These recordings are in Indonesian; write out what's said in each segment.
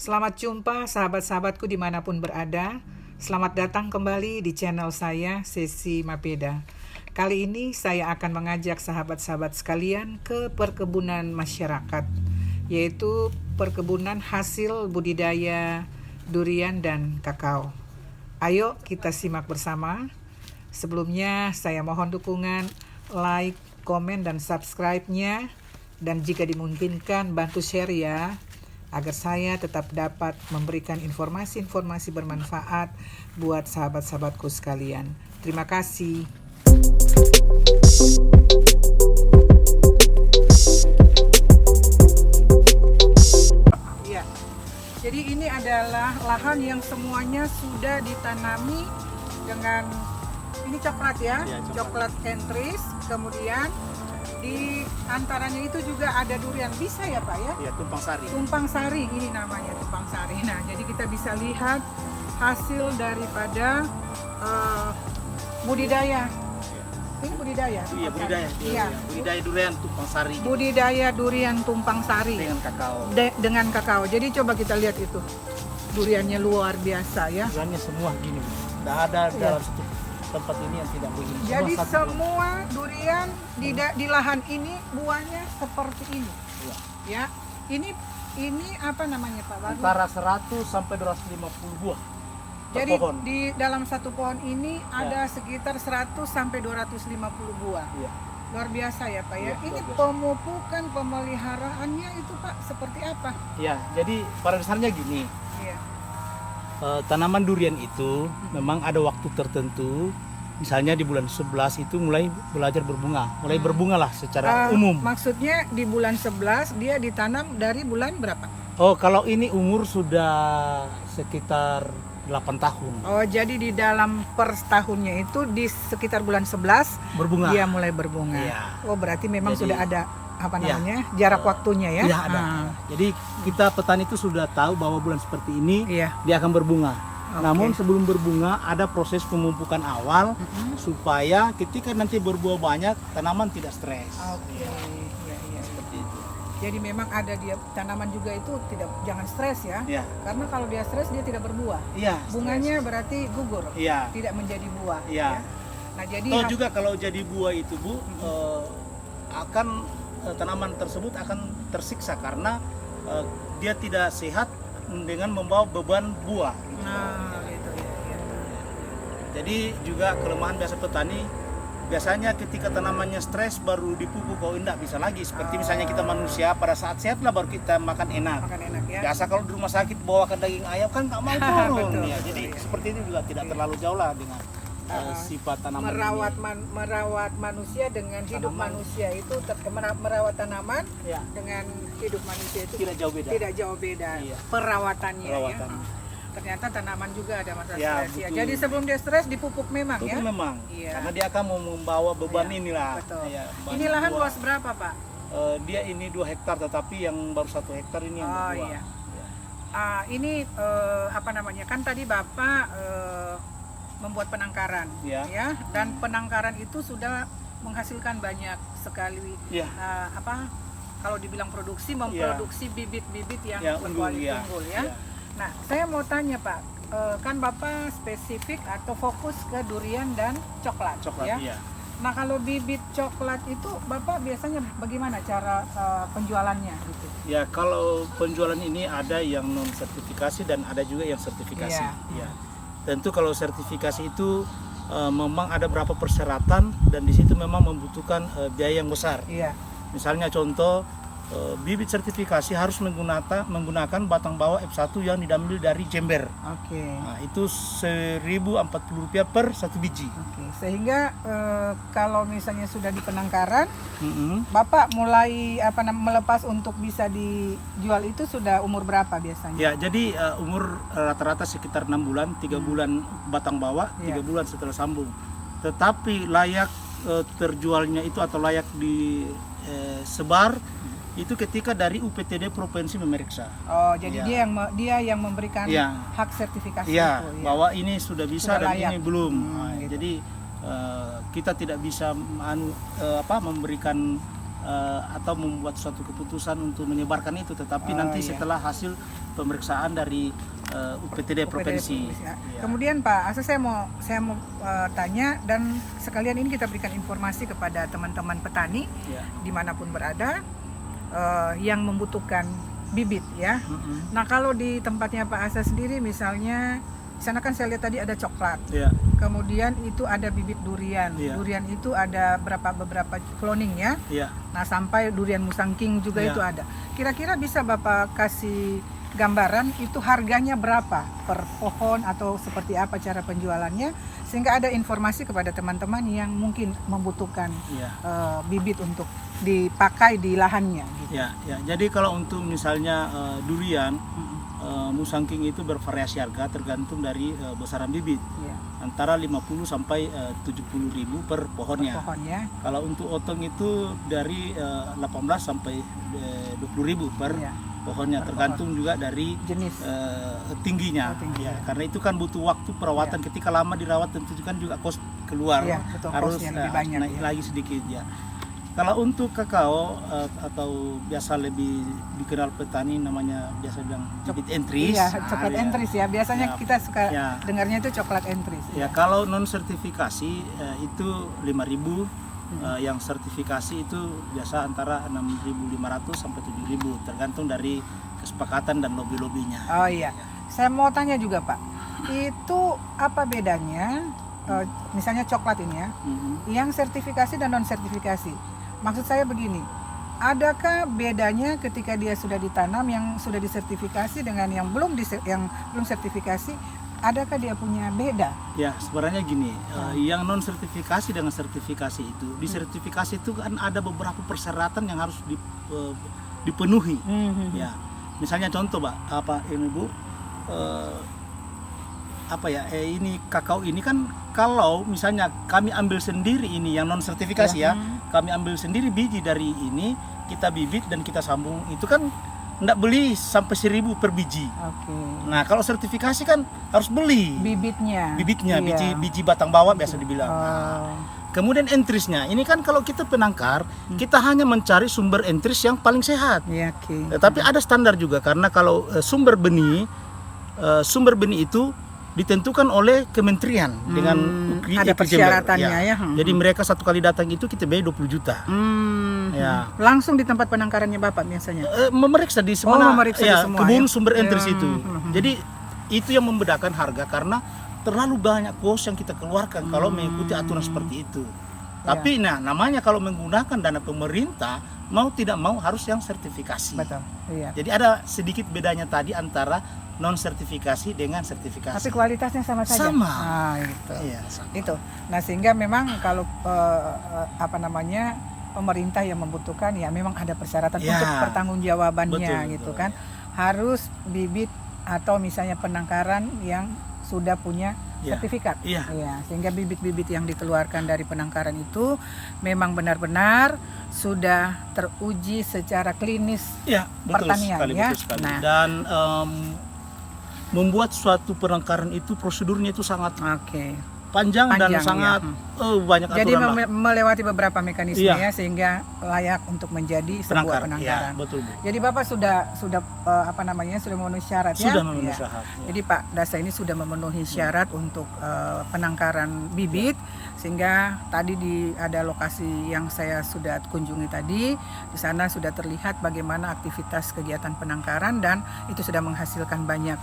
Selamat jumpa sahabat-sahabatku dimanapun berada. Selamat datang kembali di channel saya, Sesi Mapeda. Kali ini saya akan mengajak sahabat-sahabat sekalian ke perkebunan masyarakat, yaitu perkebunan hasil budidaya durian dan kakao. Ayo kita simak bersama. Sebelumnya saya mohon dukungan, like, komen, dan subscribe-nya. Dan jika dimungkinkan bantu share ya, agar saya tetap dapat memberikan informasi-informasi bermanfaat buat sahabat-sahabatku sekalian. Terima kasih. Ya, jadi ini adalah lahan yang semuanya sudah ditanami dengan ini coklat ya, coklat entris, kemudian di antaranya itu juga ada durian, bisa ya Pak ya? Iya, tumpang sari. Tumpang sari, ini namanya tumpang sari. Nah, jadi kita bisa lihat hasil daripada budidaya. Ini budidaya? Iya, budidaya. Iya. Budidaya durian tumpang sari. Budidaya durian tumpang sari. Dengan kakao. Dengan kakao. Jadi coba kita lihat itu. Duriannya luar biasa ya. Duriannya semua gini. Tidak ada dalam satu tempat ini yang tidak begini. Jadi semua durian di lahan ini buahnya seperti ini. Iya. Ya. Ini apa namanya Pak Bagus? Antara 100 sampai 250 buah. Jadi pohon. di dalam satu pohon ini ada sekitar 100 sampai 250 buah. Iya. Luar biasa ya Pak ya. Iya, Ini luar biasa. pemupukan pemeliharaannya itu Pak seperti apa? Iya, jadi pada dasarnya gini. Iya. Tanaman durian itu memang ada waktu tertentu. Misalnya di bulan 11 itu mulai belajar berbunga. Mulai berbunga lah secara umum. Maksudnya di bulan 11 dia ditanam dari bulan berapa? Oh, kalau ini umur sudah sekitar 8 tahun. Oh, jadi di dalam per tahunnya itu di sekitar bulan 11 Berbunga. dia mulai berbunga. Iya. Oh, berarti memang Jadi, sudah ada apa iya. namanya? Jarak waktunya ya? Iya, ada. Jadi kita petani itu sudah tahu bahwa bulan seperti ini Iya. dia akan berbunga. Oke. Namun sebelum berbunga ada proses pemupukan awal supaya ketika nanti berbuah banyak tanaman tidak stres. Oke. Iya. Seperti itu. Jadi memang ada dia tanaman juga itu jangan stres ya. Iya. Karena kalau dia stres dia tidak berbuah. Iya. Bunganya berarti gugur. Iya. Tidak menjadi buah. Iya. Ya. Nah, jadi Toh juga kalau jadi buah itu Bu akan tanaman tersebut akan tersiksa karena dia tidak sehat dengan membawa beban buah. nah, gitu ya. Jadi juga kelemahan biasa petani biasanya ketika tanamannya stres baru dipupuk, kalau enggak bisa lagi. Seperti misalnya kita manusia pada saat sehat lah baru kita makan enak. Makan enak ya. Biasa kalau di rumah sakit bawakan daging ayam kan nggak mau turun Betul, ya. betul, Jadi ya. seperti itu juga tidak terlalu jauh lah dengan sifat tanaman merawat manusia dengan hidup Tanaman. manusia itu merawat tanaman Ya, dengan hidup manusia itu tidak jauh beda. tidak jauh beda. Iya. Perawatannya Perawatan. ya. Ternyata tanaman juga ada masalah Ya, stres ya. betul. Jadi sebelum dia stres dipupuk memang Itu ya. memang Iya. karena dia akan mau membawa beban Iya, inilah. Betul. Ya, Ini banyak lahan buah. luas berapa Pak? Dia ini 2 hektar tetapi yang baru 1 hektar ini yang Oh, berbuah. iya. Ya. Ini apa namanya? Kan tadi Bapak membuat penangkaran, Ya. ya, dan penangkaran itu sudah menghasilkan banyak sekali Ya. kalau dibilang produksi, memproduksi bibit-bibit yang berkualitas unggul ya. Ya. Nah, saya mau tanya Pak, kan Bapak spesifik atau fokus ke durian dan coklat, Coklat ya. iya. Nah, kalau bibit coklat itu Bapak biasanya bagaimana cara penjualannya gitu? Ya, kalau penjualan ini ada yang non sertifikasi dan ada juga yang sertifikasi. Iya. Ya. Tentu kalau sertifikasi itu memang ada beberapa persyaratan dan di situ memang membutuhkan biaya yang besar. Iya. Misalnya contoh bibit sertifikasi harus menggunakan batang bawah F1 yang diambil dari Jember. Oke. Nah, itu Rp1.040 per 1 biji. Oke. Sehingga kalau misalnya sudah di penangkaran, Mm-mm. Bapak mulai melepas untuk bisa dijual itu sudah umur berapa biasanya? Ya, jadi umur rata-rata sekitar 6 bulan, 3 bulan batang bawah, 3 Iya. bulan setelah sambung. Tetapi layak terjualnya itu atau layak disebar itu ketika dari UPTD provinsi memeriksa. Oh, jadi Ya. dia yang memberikan Ya. hak sertifikasi Ya, itu. Ya. bahwa ini sudah bisa Sudah dan layak. ini belum. Hmm, Nah, gitu. Jadi kita tidak bisa memberikan atau membuat suatu keputusan untuk menyebarkan itu, tetapi nanti setelah hasil pemeriksaan dari UPTD provinsi. Ya. Kemudian Pak Asa, saya mau tanya, dan sekalian ini kita berikan informasi kepada teman-teman petani dimanapun berada yang membutuhkan bibit ya. Nah, kalau di tempatnya Pak Asa sendiri, misalnya di sana kan saya lihat tadi ada coklat, kemudian itu ada bibit durian, durian itu ada beberapa cloning ya. Nah, sampai durian musangking juga itu ada. Kira-kira bisa Bapak kasih gambaran itu harganya berapa per pohon atau seperti apa cara penjualannya, sehingga ada informasi kepada teman-teman yang mungkin membutuhkan bibit untuk dipakai di lahannya gitu. Jadi kalau untuk misalnya durian musangking itu bervariasi harga tergantung dari besaran bibit, antara 50 sampai 70.000 per pohonnya. Kalau untuk otong itu dari 18 sampai 20.000 per pohonnya, tergantung juga dari jenis tingginya. Karena itu kan butuh waktu perawatan, ketika lama dirawat tentu kan juga kos keluar, harus naik lagi sedikit ya. Kalau untuk kakao atau biasa lebih dikenal petani namanya biasa bilang bibit entris. Coklat entris ya. Biasanya kita suka dengarnya itu coklat entris. Kalau non sertifikasi itu 5.000, yang sertifikasi itu biasa antara 6.500 sampai 7.000, tergantung dari kesepakatan dan lobby-lobbynya. Oh iya. Saya mau tanya juga Pak, itu apa bedanya misalnya coklat ini ya, yang sertifikasi dan non sertifikasi? Maksud saya begini, adakah bedanya ketika dia sudah ditanam yang sudah disertifikasi dengan yang belum sertifikasi? Adakah dia punya beda? Ya, sebenarnya gini, yang non sertifikasi dengan sertifikasi itu, di sertifikasi itu kan ada beberapa persyaratan yang harus dipenuhi. Ya, misalnya contoh, ini Bu, ini kakao ini kan kalau misalnya kami ambil sendiri ini yang non sertifikasi kami ambil sendiri biji dari ini, kita bibit dan kita sambung, itu kan enggak beli sampai 1.000 per biji. Nah, kalau sertifikasi kan harus beli bibitnya, biji batang bawah biasa dibilang. Kemudian entrisnya, ini kan kalau kita penangkar, kita hanya mencari sumber entris yang paling sehat. Tapi ada standar juga, karena kalau sumber benih itu ditentukan oleh kementerian dengan ada persyaratannya Jadi mereka satu kali datang itu kita bayar 20 juta. Langsung di tempat penangkarannya Bapak biasanya? Memeriksa di semua, kebun sumber entris itu. Jadi itu yang membedakan harga, karena terlalu banyak kos yang kita keluarkan kalau mengikuti aturan seperti itu. Tapi namanya kalau menggunakan dana pemerintah, mau tidak mau harus yang sertifikasi. Betul. Jadi ada sedikit bedanya tadi antara non sertifikasi dengan sertifikasi. Tapi kualitasnya sama saja. Sama. Sama. Itu. Nah, sehingga memang kalau pemerintah yang membutuhkan, ya memang ada persyaratan untuk pertanggungjawabannya, gitu kan. Harus bibit atau misalnya penangkaran yang sudah punya sertifikat. Sehingga bibit-bibit yang dikeluarkan dari penangkaran itu memang benar-benar sudah teruji secara klinis pertanian. Betul sekali. Dan membuat suatu penangkaran itu prosedurnya itu sangat panjang dan sangat banyak aturan. Jadi melewati beberapa mekanisme sehingga layak untuk menjadi sebuah penangkaran. Betul, Bu. Jadi Bapak sudah memenuhi syarat memenuhi syarat. Jadi Pak Dasa ini sudah memenuhi syarat untuk penangkaran bibit, sehingga tadi ada lokasi yang saya sudah kunjungi tadi. Di sana sudah terlihat bagaimana aktivitas kegiatan penangkaran, dan itu sudah menghasilkan banyak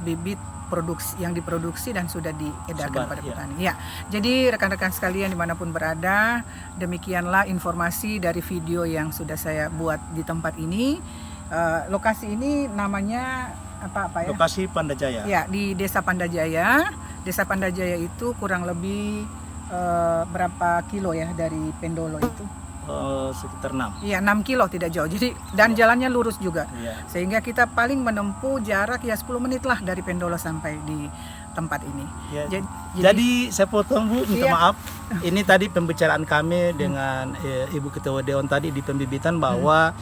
bibit produksi yang diproduksi dan sudah diedarkan pada petani. Jadi rekan-rekan sekalian dimanapun berada, demikianlah informasi dari video yang sudah saya buat di tempat ini. Lokasi ini namanya apa ya? Lokasi Pandajaya. Di Desa Pandajaya. Desa Pandajaya itu kurang lebih berapa kilo ya dari Pendolo itu? Sekitar 6. 6 kilo, tidak jauh. Jadi dan jalannya lurus juga. Sehingga kita paling menempuh jarak 10 menit lah dari Pendolo sampai di tempat ini. Jadi saya potong, Bu, minta maaf. Ini tadi pembicaraan kami dengan Ibu Ketua Dewan tadi di pembibitan bahwa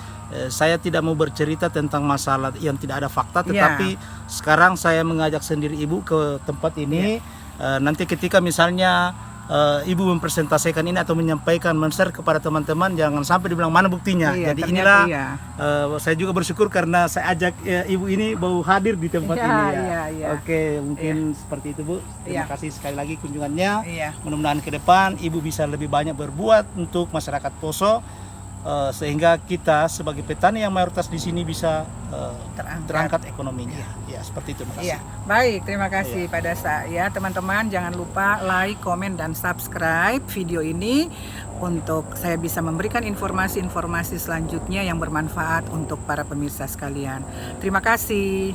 saya tidak mau bercerita tentang masalah yang tidak ada fakta, tetapi sekarang saya mengajak sendiri Ibu ke tempat ini. Nanti ketika misalnya Ibu mempresentasikan ini atau menyampaikan men-share kepada teman-teman, jangan sampai dibilang mana buktinya. Iya, Jadi ternyata inilah saya juga bersyukur karena saya ajak Ibu ini baru hadir di tempat Iya, ini ya. iya. Oke, mungkin seperti itu Bu. Terima Iya. kasih sekali lagi kunjungannya. Iya. Mudah-mudahan ke depan Ibu bisa lebih banyak berbuat untuk masyarakat Poso, sehingga kita sebagai petani yang mayoritas di sini bisa terangkat ekonominya. Ya, seperti itu. Terima kasih. Iya, baik, terima kasih pada saya teman-teman. Jangan lupa like, komen, dan subscribe video ini untuk saya bisa memberikan informasi-informasi selanjutnya yang bermanfaat untuk para pemirsa sekalian. Terima kasih.